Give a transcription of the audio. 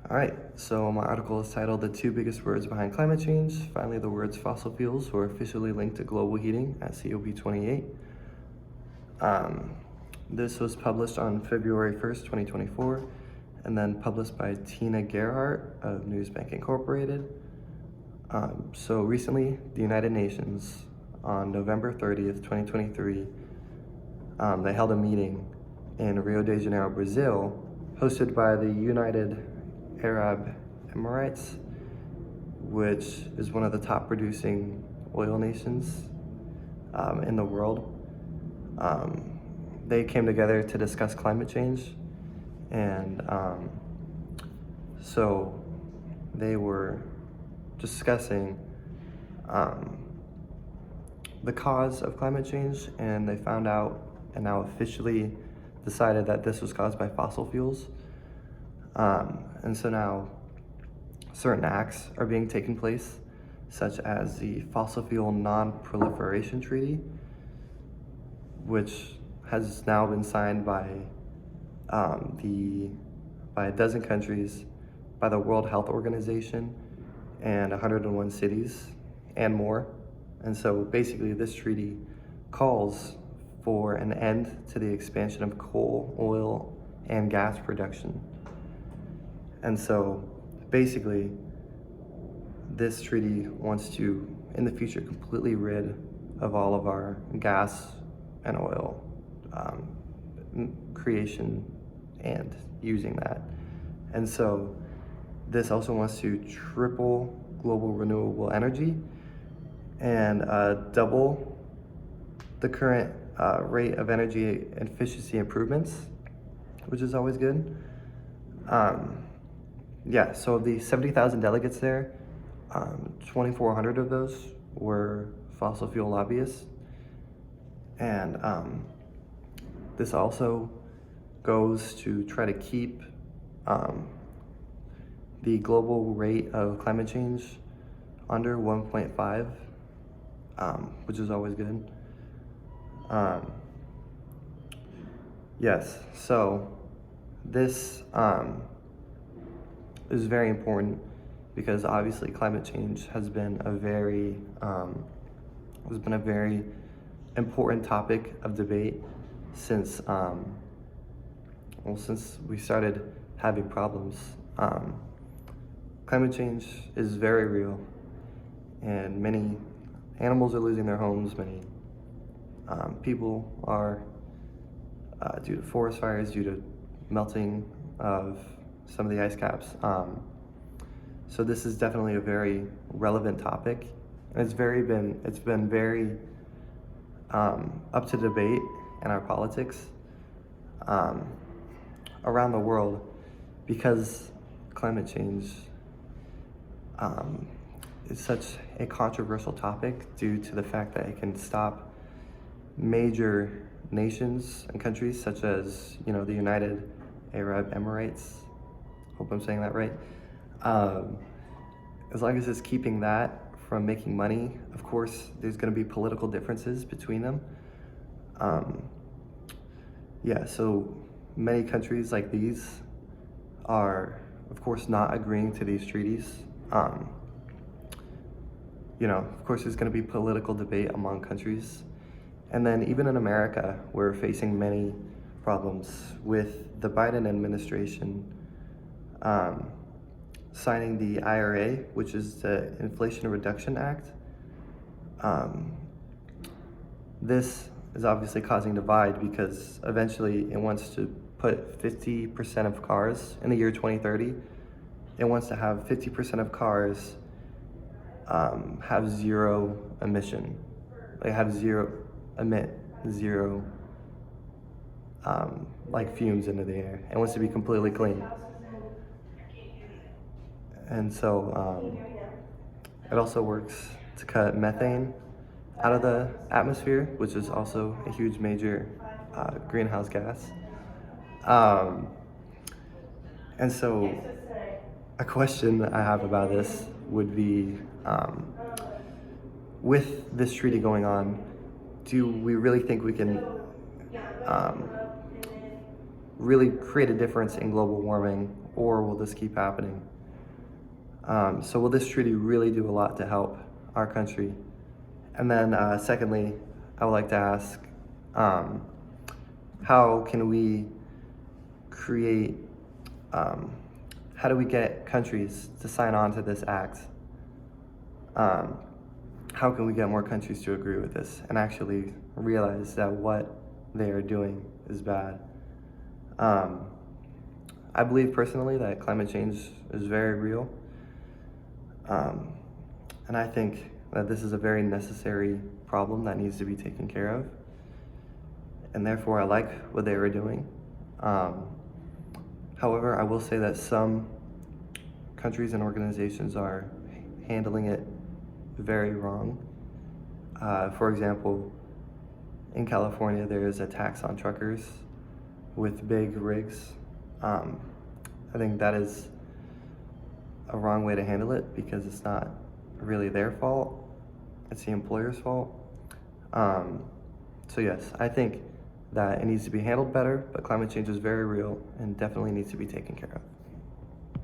All right, so my article is titled "The Two Biggest Words Behind Climate Change." Finally, the words fossil fuels were officially linked to global heating at COP28. Um, this was published on February 1st, 2024, and then published by Tina Gerhardt of Newsbank Incorporated. So recently, the United Nations, on November 30th, 2023, they held a meeting in Rio de Janeiro, Brazil, hosted by the United Arab Emirates, which is one of the top producing oil nations in the world. They came together to discuss climate change, and so they were discussing the cause of climate change, and they found out and now officially decided that this was caused by fossil fuels. And so now certain acts are being taken place, such as the Fossil Fuel Non-Proliferation Treaty, which has now been signed by by a dozen countries, by the World Health Organization, and 101 cities and more. And so basically this treaty calls for an end to the expansion of coal, oil, and gas production. And so basically this treaty wants to, in the future, completely rid of all of our gas and oil creation and using that. And so this also wants to triple global renewable energy and double the current rate of energy efficiency improvements, which is always good. Yeah, so of the 70,000 delegates there, 2,400 of those were fossil fuel lobbyists. And this also goes to try to keep the global rate of climate change under 1.5, which is always good. Yes, so this is very important because obviously climate change has been a very important topic of debate since since we started having problems. Climate change is very real, and many animals are losing their homes. Many people are due to forest fires, due to melting of some of the ice caps. So this is definitely a very relevant topic, and it's been very up to debate in our politics around the world, because climate change is such a controversial topic due to the fact that it can stop major nations and countries such as, the United Arab Emirates. Hope I'm saying that right. As long as it's keeping that from making money, of course, there's going to be political differences between them. Yeah, so many countries like these are, of course, not agreeing to these treaties. Of course, there's going to be political debate among countries. And then even in America, we're facing many problems with the Biden administration signing the IRA, which is the Inflation Reduction Act. This is obviously causing divide because eventually it wants to put 50% of cars in the year 2030. It wants to have 50% of cars have zero emission. Emit zero fumes into the air. It wants to be completely clean. And so it also works to cut methane out of the atmosphere, which is also a huge major greenhouse gas. And so a question I have about this would be, with this treaty going on, do we really think we can really create a difference in global warming or will this keep happening? So will this treaty really do a lot to help our country? And then secondly, I would like to ask, how can we create, how do we get countries to sign on to this act? How can we get more countries to agree with this and actually realize that what they are doing is bad? I believe personally that climate change is very real. And I think that this is a very necessary problem that needs to be taken care of. And therefore, I like what they were doing. However, I will say that some countries and organizations are handling it very wrong. For example, in California, there is a tax on truckers with big rigs. I think that is a wrong way to handle it because it's not really their fault, it's the employer's fault. So yes, I think that it needs to be handled better, but climate change is very real and definitely needs to be taken care of.